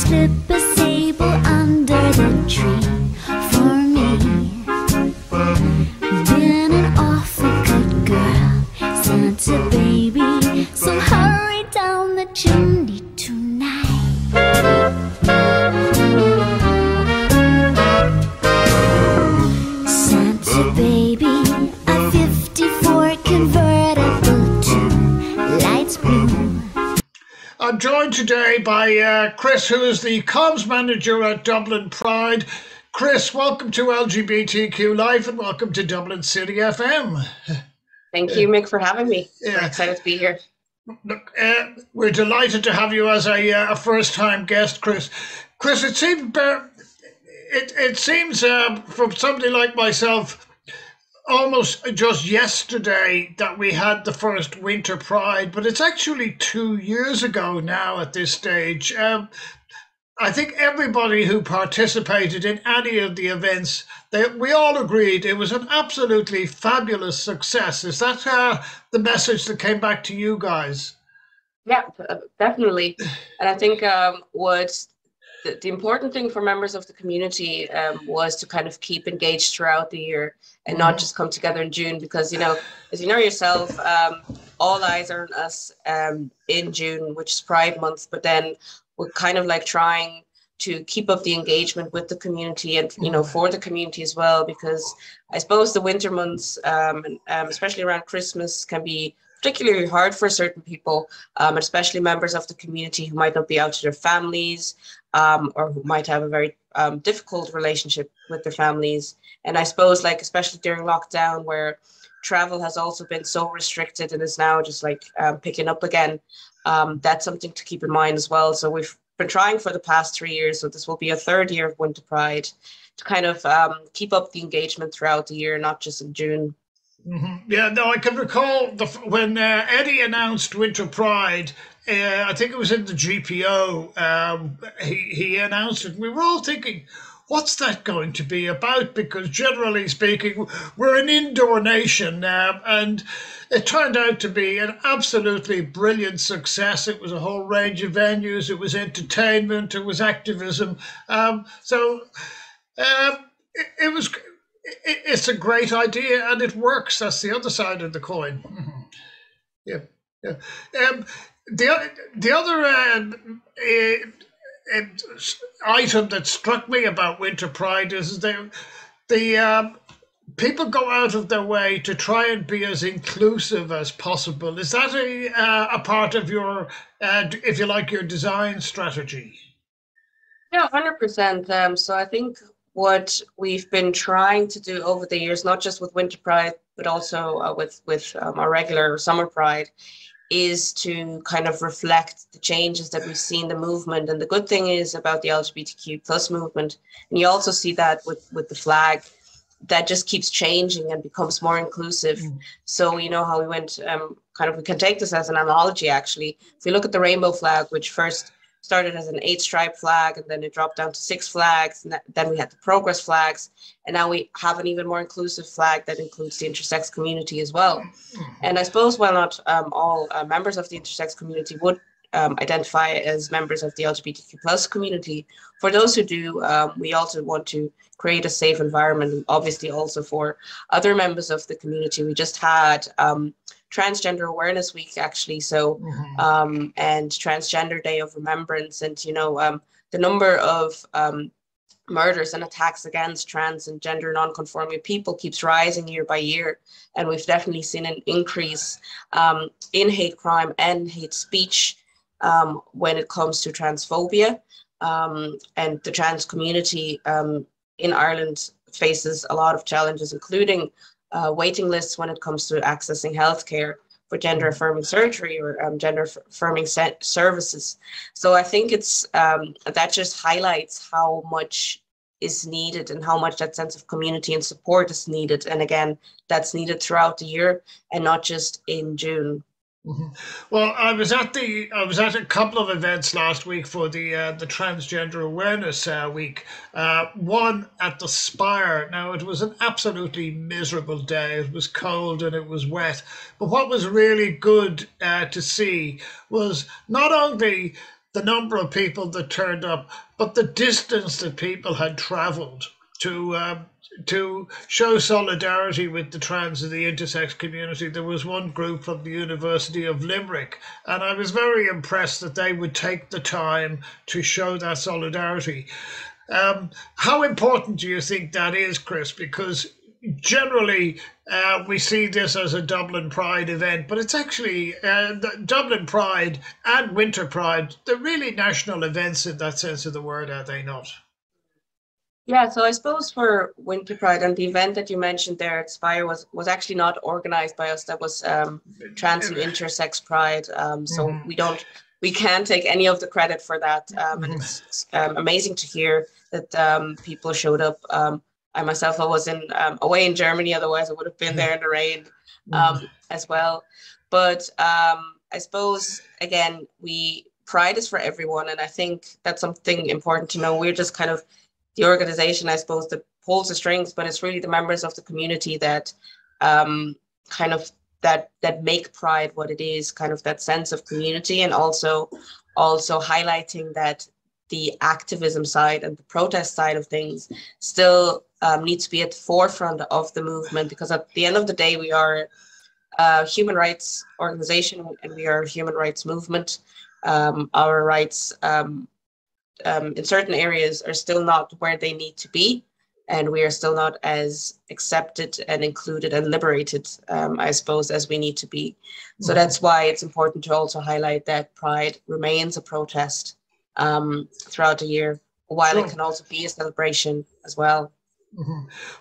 slip a sable under the tree for me. Been an awful good girl, Santa baby, so hurry down the chimney tonight. Santa baby, a 54 convertible to light blue. I'm joined today by Chris, who is the comms manager at Dublin Pride. Chris, welcome to LGBTQ+life and welcome to Dublin City FM. Thank you, Mick, for having me. Yeah. We're excited to be here. Look, we're delighted to have you as a first-time guest, Chris. Chris, it seems from somebody like myself, almost just yesterday that we had the first Winter Pride, but it's actually 2 years ago now at this stage. I think everybody who participated in any of the events, we all agreed it was an absolutely fabulous success. Is that the message that came back to you guys? Yeah, definitely. And I think what the important thing for members of the community was to kind of keep engaged throughout the year and not just come together in June, because, you know, as you know yourself, all eyes are on us in June, which is Pride Month, but then we're kind of like trying to keep up the engagement with the community and, you know, for the community as well, because I suppose the winter months, especially around Christmas, can be particularly hard for certain people, especially members of the community who might not be out to their families or who might have a very difficult relationship with their families. And I suppose, like, especially during lockdown, where travel has also been so restricted and is now just like picking up again, that's something to keep in mind as well. So we've been trying for the past 3 years, so this will be a third year of Winter Pride, to kind of keep up the engagement throughout the year, not just in June. Mm-hmm. Yeah, no, I can recall when Eddie announced Winter Pride. I think it was in the GPO. He announced it. And we were all thinking, what's that going to be about? Because generally speaking, we're an indoor nation, and it turned out to be an absolutely brilliant success. It was a whole range of venues. It was entertainment. It was activism. It was. It's a great idea, and it works. That's the other side of the coin. Yeah, yeah. The other item that struck me about Winter Pride is the people go out of their way to try and be as inclusive as possible. Is that a part of your, if you like, your design strategy? Yeah, 100%. So I think what we've been trying to do over the years, not just with Winter Pride, but also with our regular Summer Pride, is to kind of reflect the changes that we've seen, the movement. And the good thing is about the LGBTQ+ movement, and you also see that with the flag, that just keeps changing and becomes more inclusive. So you know how we went, we can take this as an analogy, actually. If we look at the rainbow flag, which first started as an 8-stripe flag, and then it dropped down to 6 flags, and then we had the progress flags, and now we have an even more inclusive flag that includes the intersex community as well. And I suppose while not all members of the intersex community would identify as members of the LGBTQ+ community, for those who do, we also want to create a safe environment, and obviously also for other members of the community. We just had Transgender Awareness Week, actually, so and Transgender Day of Remembrance, and you know, the number of murders and attacks against trans and gender non-conforming people keeps rising year by year, and we've definitely seen an increase in hate crime and hate speech when it comes to transphobia, and the trans community in Ireland faces a lot of challenges, including waiting lists when it comes to accessing healthcare for gender affirming surgery or gender affirming services. So I think it's that just highlights how much is needed and how much that sense of community and support is needed. And again, that's needed throughout the year and not just in June. Well, I was at a couple of events last week for the Transgender Awareness Week. One at the Spire. Now, it was an absolutely miserable day. It was cold and it was wet. But what was really good to see was not only the number of people that turned up, but the distance that people had travelled to show solidarity with the trans and the intersex community. There was one group from the University of Limerick, and I was very impressed that they would take the time to show that solidarity. How important do you think that is, Chris? Because generally we see this as a Dublin Pride event, but it's actually the Dublin Pride and Winter Pride, they're really national events in that sense of the word, are they not? Yeah, so I suppose for Winter Pride and the event that you mentioned there at Spire was actually not organized by us. That was Trans and Intersex Pride. So we can't take any of the credit for that. And it's amazing to hear that people showed up. I myself, I was away in Germany, otherwise I would have been there in the rain as well. But I suppose, again, Pride is for everyone. And I think that's something important to know. We're just kind of the organization, I suppose, that pulls the strings, but it's really the members of the community that that make Pride what it is, kind of that sense of community, and also highlighting that the activism side and the protest side of things still needs to be at the forefront of the movement, because at the end of the day, we are a human rights organization and we are a human rights movement. Our rights in certain areas are still not where they need to be, and we are still not as accepted and included and liberated, I suppose, as we need to be. So that's why it's important to also highlight that Pride remains a protest throughout the year, while it can also be a celebration as well.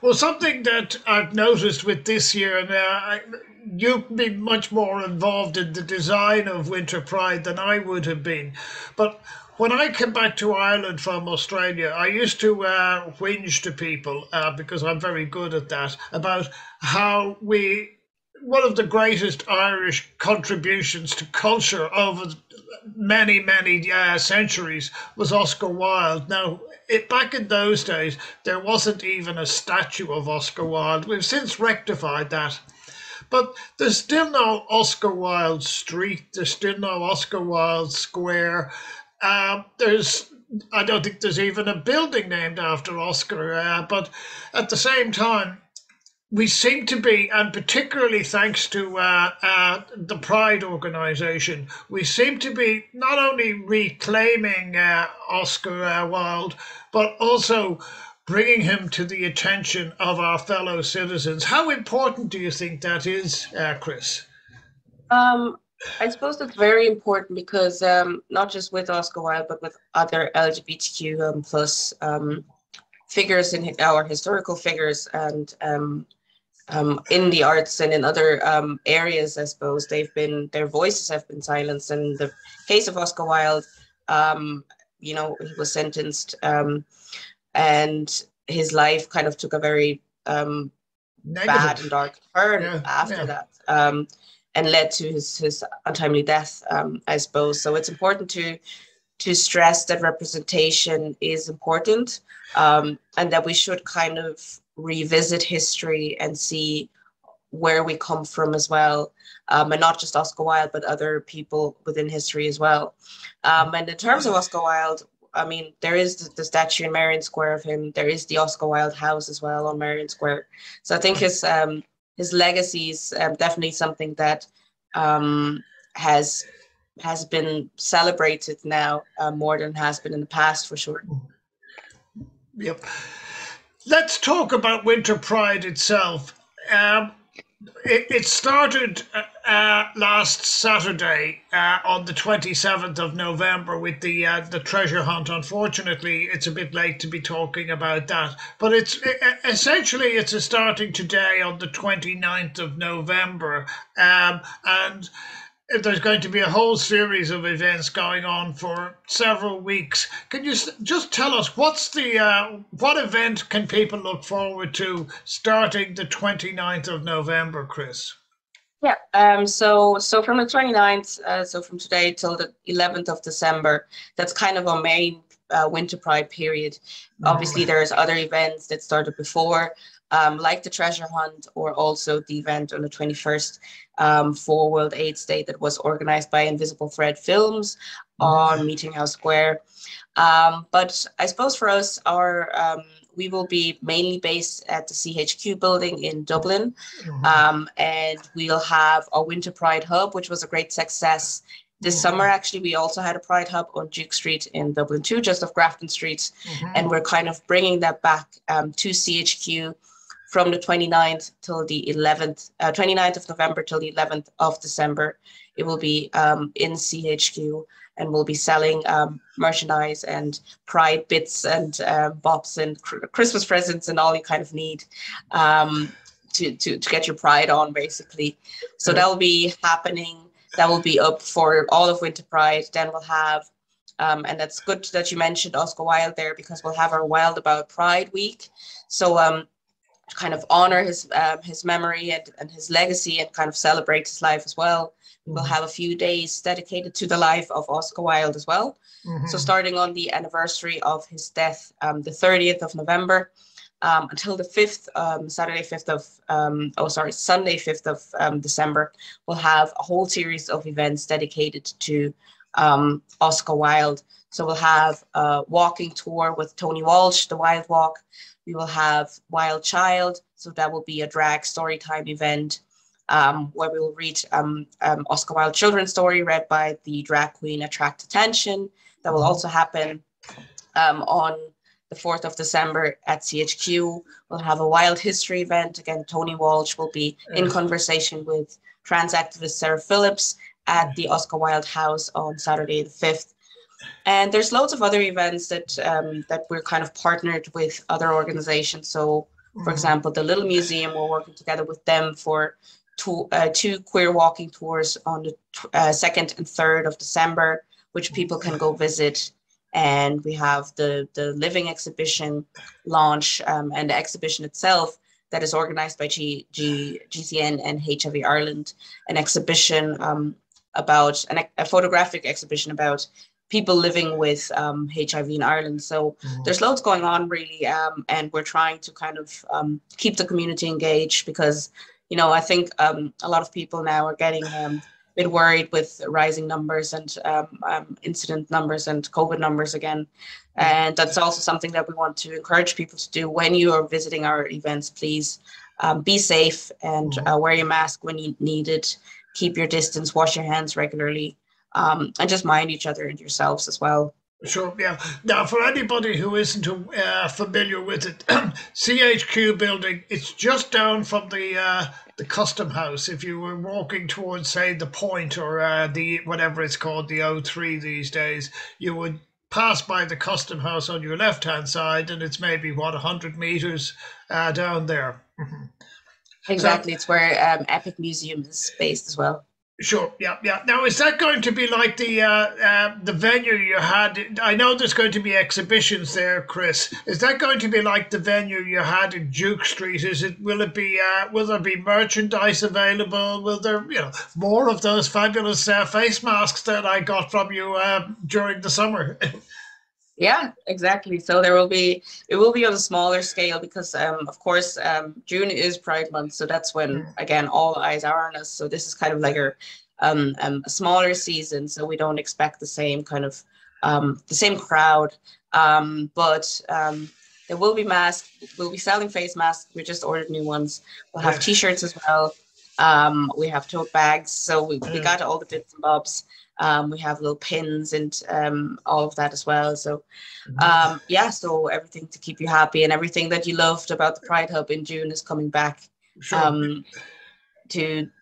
Well, something that I've noticed with this year, and you've been much more involved in the design of Winter Pride than I would have been, but when I came back to Ireland from Australia, I used to whinge to people, because I'm very good at that, about how one of the greatest Irish contributions to culture over many, many centuries was Oscar Wilde. Now, back in those days, there wasn't even a statue of Oscar Wilde. We've since rectified that. But there's still no Oscar Wilde Street. There's still no Oscar Wilde Square. I don't think there's even a building named after Oscar, but at the same time, we seem to be, and particularly thanks to the Pride organisation, we seem to be not only reclaiming Oscar Wilde, but also bringing him to the attention of our fellow citizens. How important do you think that is, Chris? I suppose that's very important because not just with Oscar Wilde, but with other LGBTQ plus figures in our historical figures and in the arts and in other areas, I suppose their voices have been silenced. And in the case of Oscar Wilde, he was sentenced and his life kind of took a very bad and dark turn after that. And led to his untimely death, I suppose. So it's important to stress that representation is important, and that we should kind of revisit history and see where we come from as well, and not just Oscar Wilde, but other people within history as well. And in terms of Oscar Wilde, I mean, there is the statue in Merrion Square of him. There is the Oscar Wilde House as well on Merrion Square. So I think his legacy is definitely something that has been celebrated now more than has been in the past, for sure. Yep. Let's talk about Winter Pride itself. It started last Saturday on the 27th of November with the treasure hunt. Unfortunately, it's a bit late to be talking about that, but it's starting today on the 29th of November, and there's going to be a whole series of events going on for several weeks. Can you just tell us what event can people look forward to starting the 29th of November, Chris? Yeah, so from the 29th, so from today till the 11th of December, that's kind of our main Winter Pride period. Obviously, there's other events that started before, like the treasure hunt, or also the event on the 21st for World AIDS Day that was organized by Invisible Thread Films, on Meeting House Square. But I suppose for us, we will be mainly based at the CHQ building in Dublin. And we'll have a Winter Pride Hub, which was a great success. This summer, actually, we also had a Pride Hub on Duke Street in Dublin too, just off Grafton Street. And we're kind of bringing that back to CHQ from the 29th till the 11th, 29th of November till the 11th of December. It will be in CHQ, and we'll be selling merchandise and Pride bits and bops and Christmas presents and all you kind of need to get your Pride on, basically. So that will be happening. That will be up for all of Winter Pride. Then we'll have, and that's good that you mentioned Oscar Wilde there, because we'll have our Wild About Pride week. So to kind of honor his memory and his legacy and kind of celebrate his life as well, we'll have a few days dedicated to the life of Oscar Wilde as well. So starting on the anniversary of his death, the 30th of November, until the 5th, Sunday 5th of December, we'll have a whole series of events dedicated to Oscar Wilde. So we'll have a walking tour with Tony Walsh, the Wild Walk. We will have Wild Child, so that will be a drag storytime event where we will read Oscar Wilde children's story read by the drag queen Attract Attention. That will also happen on the 4th of December at CHQ. We'll have a Wild History event. Again, Tony Walsh will be in conversation with trans activist Sarah Phillips at the Oscar Wilde House on Saturday the 5th. And there's loads of other events that we're kind of partnered with other organizations. So, for example, the Little Museum, we're working together with them for two queer walking tours on the 2nd and 3rd of December, which people can go visit. And we have the Living exhibition launch and the exhibition itself that is organized by GCN and HIV Ireland, an exhibition about a photographic exhibition about people living with HIV in Ireland. So there's loads going on, really, and we're trying to kind of keep the community engaged, because, you know, I think a lot of people now are getting bit worried with rising numbers and incident numbers and COVID numbers again. And that's also something that we want to encourage people to do. When you are visiting our events, please be safe and wear your mask when you need it. Keep your distance, wash your hands regularly, and just mind each other and yourselves as well. Sure, yeah. Now, for anybody who isn't familiar with it, CHQ building, it's just down from the Custom House. If you were walking towards, say, the Point or the whatever it's called, the O3 these days, you would pass by the Custom House on your left-hand side, and it's maybe, 100 meters down there. Exactly, so, it's where Epic Museum is based as well. Sure, yeah. Now, is that going to be like the venue you had? I know there's going to be exhibitions there, Chris. Is that going to be like the venue you had in Duke Street? Will there be merchandise available? Will there, more of those fabulous face masks that I got from you during the summer? Yeah, exactly. So it will be on a smaller scale because, of course, June is Pride Month. So that's when, again, all eyes are on us. So this is kind of like a smaller season. So we don't expect the same kind of, the same crowd. But there will be masks. We'll be selling face masks. We just ordered new ones. We'll have T-shirts as well. We have tote bags. So we got all the bits and bobs. We have little pins and all of that as well. So so everything to keep you happy, and everything that you loved about the Pride Hub in June is coming back to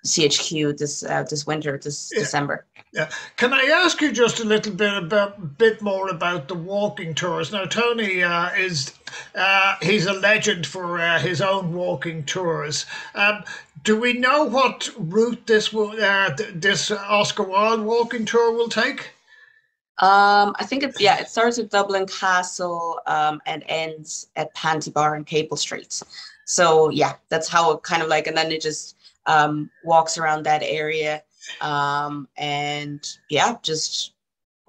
CHQ this winter, December. Yeah. Can I ask you just a little bit more about the walking tours? Now, Tony he's a legend for his own walking tours. Do we know what route this Oscar Wilde walking tour will take? I think it starts at Dublin Castle and ends at Panty Bar and Capel Street. So yeah, that's how it kind of like, and then it just walks around that area and just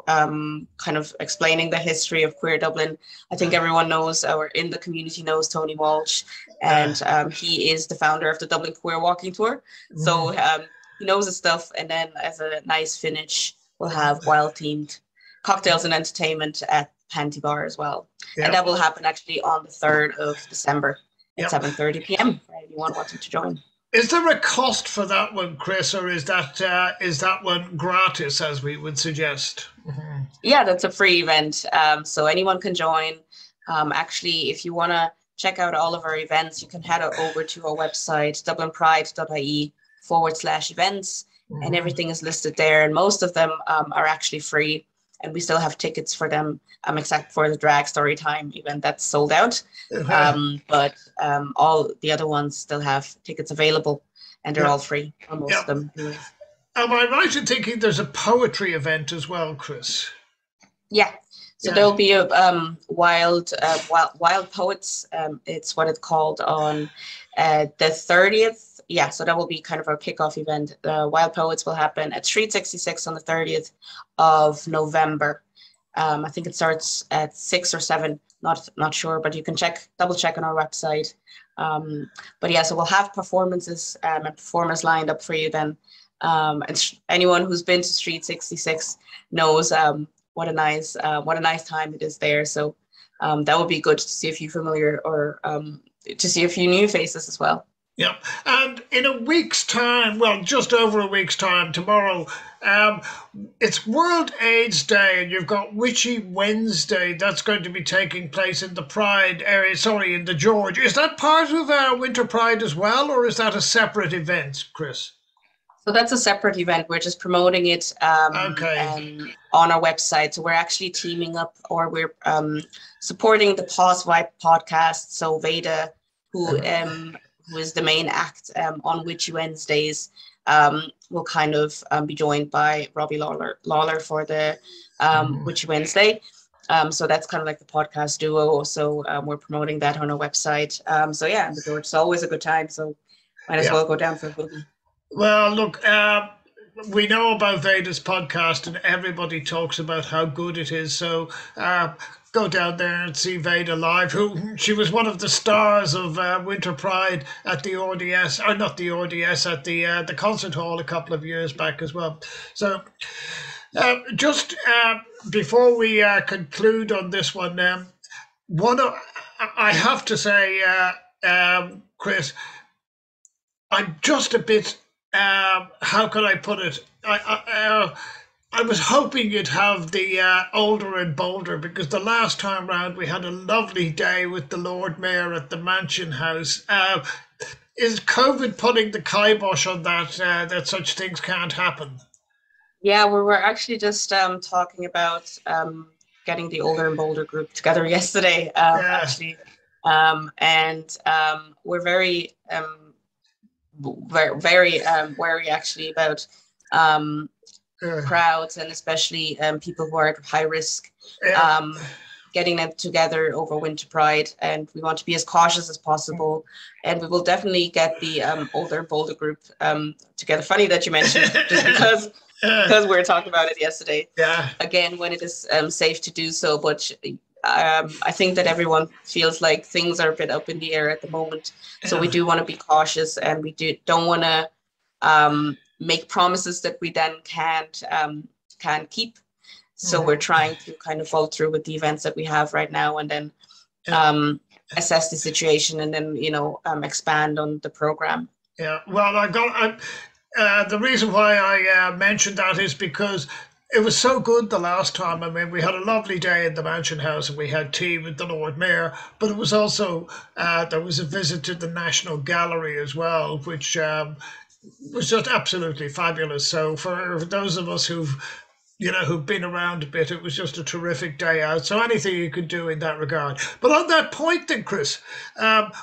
kind of explaining the history of queer Dublin. I think everyone knows, or in the community knows, Tony Walsh, and he is the founder of the Dublin Queer Walking Tour. So he knows his stuff, and then as a nice finish, we'll have wild themed cocktails and entertainment at Panty Bar as well. Yep. And that will happen actually on the 3rd of December at Yep. 7:30 p.m. for anyone wanting to join. Is there a cost for that one, Chris, or is that one gratis, as we would suggest? Mm-hmm. Yeah, that's a free event. So anyone can join. Actually, if you want to check out all of our events, you can head over to our website, dublinpride.ie/events, Mm-hmm. and everything is listed there. And most of them are actually free. And we still have tickets for them, except for the drag story time event that's sold out. But all the other ones still have tickets available, and they're all free for most of them. Am I right in thinking there's a poetry event as well, Chris? Yeah. So there'll be a wild poets. It's what it's called on the 30th. Yeah, so that will be kind of our kickoff event. Wild Poets will happen at Street 66 on the 30th of November. I think it starts at 6 or 7, not sure, but you can double check on our website. But yeah, so we'll have performances and performers lined up for you then. And anyone who's been to Street 66 knows what a nice time it is there. So that would be good to see a few familiar or to see a few new faces as well. Yeah, and in a week's time, well, just over a week's time, tomorrow, it's World AIDS Day, and you've got Witchy Wednesday. That's going to be taking place in the Pride area, in the George. Is that part of Winter Pride as well, or is that a separate event, Chris? So that's a separate event. We're just promoting it on our website. So we're actually teaming up, or we're supporting the Pause Vibe podcast. So Veda, who is the main act on Witchy Wednesdays, will kind of be joined by Robbie Lawler for the Witchy Wednesday. So that's kind of like the podcast duo. So we're promoting that on our website. So yeah, the George is always a good time. So might as well go down for a boogie. Well, look, we know about Veda's podcast, and everybody talks about how good it is. So go down there and see Veda live. She was one of the stars of Winter Pride at the RDS, or not the RDS, at the concert hall a couple of years back as well. So just before we conclude on this one, I have to say, Chris, I'm just a bit. How can I put it? I was hoping you'd have the older and bolder, because the last time round we had a lovely day with the Lord Mayor at the Mansion House. Is COVID putting the kibosh on that, that such things can't happen? Yeah, we were actually just talking about getting the older and bolder group together yesterday, actually. And we're very wary actually about crowds, and especially people who are at high risk, getting them together over Winter Pride, and we want to be as cautious as possible, and we will definitely get the older and bolder group together. Funny that you mentioned just because we were talking about it yesterday. Again, when it is safe to do so, but I think that everyone feels like things are a bit up in the air at the moment. So we do want to be cautious, and we don't want to make promises that we then can't keep. So we're trying to kind of follow through with the events that we have right now, and then assess the situation, and then expand on the program. Yeah, well, the reason why I mentioned that is because it was so good the last time. I mean, we had a lovely day at the Mansion House, and we had tea with the Lord Mayor, but it was also, there was a visit to the National Gallery as well, which was just absolutely fabulous. So for those of us who've been around a bit, it was just a terrific day out. So anything you could do in that regard. But on that point then, Chris,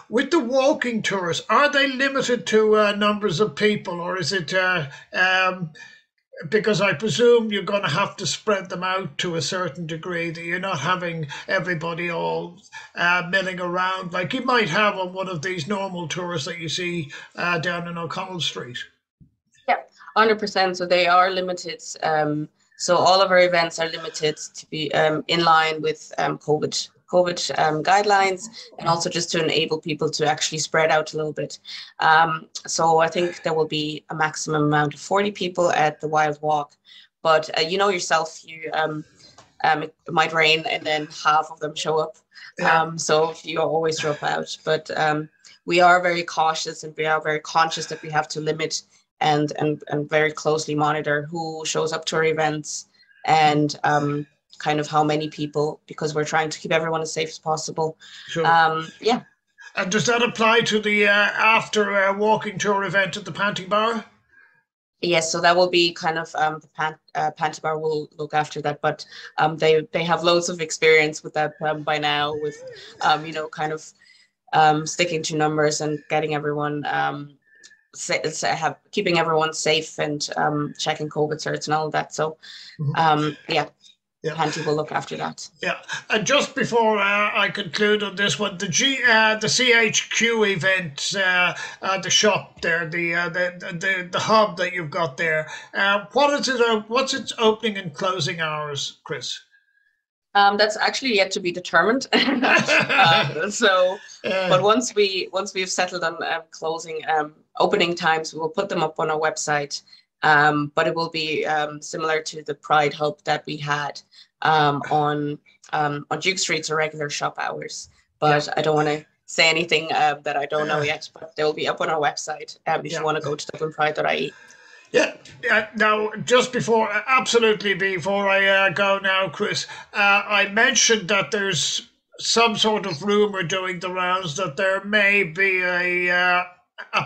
with the walking tours, are they limited to numbers of people, or is it... because I presume you're going to have to spread them out to a certain degree, that you're not having everybody all milling around like you might have on one of these normal tours that you see down in O'Connell Street. Yeah, 100%. So they are limited. So all of our events are limited to be in line with COVID guidelines, and also just to enable people to actually spread out a little bit. So I think there will be a maximum amount of 40 people at the Wild Walk, but yourself, it might rain and then half of them show up. So you always drop out. But we are very cautious, and we are very conscious that we have to limit and very closely monitor who shows up to our events, and kind of how many people, because we're trying to keep everyone as safe as possible. Sure. Yeah. And does that apply to the after walking tour event at the Panty Bar? Yes, so that will be kind of the Panty Bar will look after that, but they have loads of experience with that by now, with kind of sticking to numbers and getting everyone keeping everyone safe, and checking COVID certs and all of that. So Panty will look after that. Yeah, and just before I conclude on this one, the CHQ event, the shop there, the hub that you've got there, what is it? What's its opening and closing hours, Chris? That's actually yet to be determined. But once we've settled on closing opening times, we will put them up on our website. But it will be similar to the Pride Hub that we had on Duke Street's regular shop hours. But I don't want to say anything that I don't know yet. But they will be up on our website if you want to go to dublinpride.ie. Yeah. Now, just before I go now, Chris, I mentioned that there's some sort of rumor doing the rounds that there may be a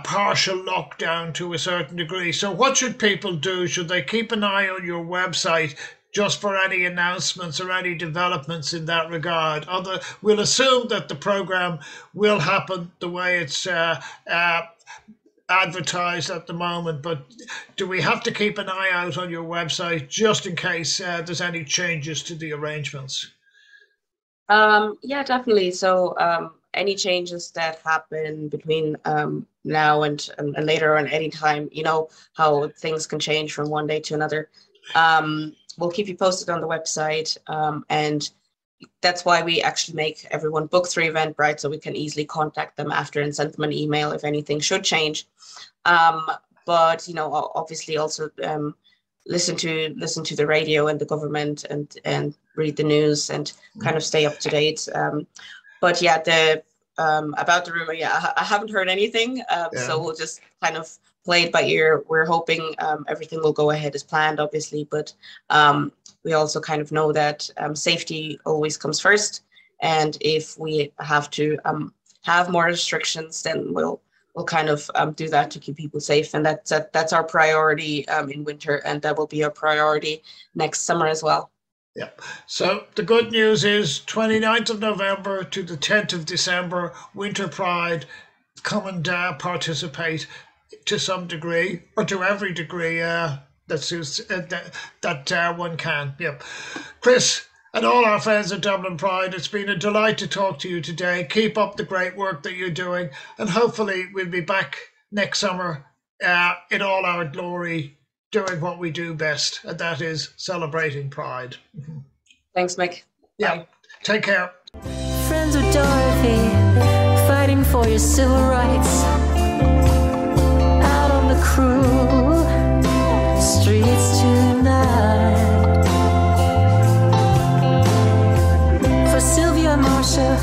partial lockdown to a certain degree. So what should people do? Should they keep an eye on your website just for any announcements or any developments in that regard? We'll assume that the program will happen the way it's advertised at the moment, but do we have to keep an eye out on your website just in case there's any changes to the arrangements? Yeah, definitely. So any changes that happen between now and later on, any time, how things can change from one day to another. We'll keep you posted on the website, and that's why we actually make everyone book through Eventbrite, so we can easily contact them after and send them an email if anything should change. But obviously also listen to the radio and the government, and read the news and kind of stay up to date. But yeah, about the rumor, I haven't heard anything. So we'll just kind of play it by ear. We're hoping everything will go ahead as planned, obviously, but we also kind of know that safety always comes first. And if we have to have more restrictions, then we'll kind of do that to keep people safe. And that's our priority in winter, and that will be our priority next summer as well. Yeah. So the good news is 29th of November to the 10th of December, Winter Pride. Come and participate to some degree, or to every degree that suits that one can. Yeah. Chris and all our friends at Dublin Pride, it's been a delight to talk to you today. Keep up the great work that you're doing, and hopefully we'll be back next summer in all our glory, doing what we do best, and that is celebrating Pride. Thanks, Mick. Yeah. Bye. Take care. Friends with Dorothy, fighting for your civil rights. Out on the cruel streets tonight. For Sylvia and Marcia,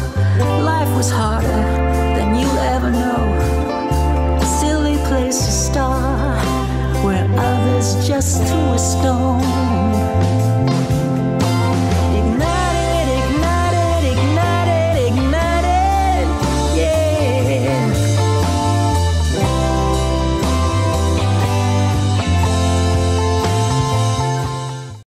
life was harder than you'll ever know. A silly place to start, where others just threw a stone.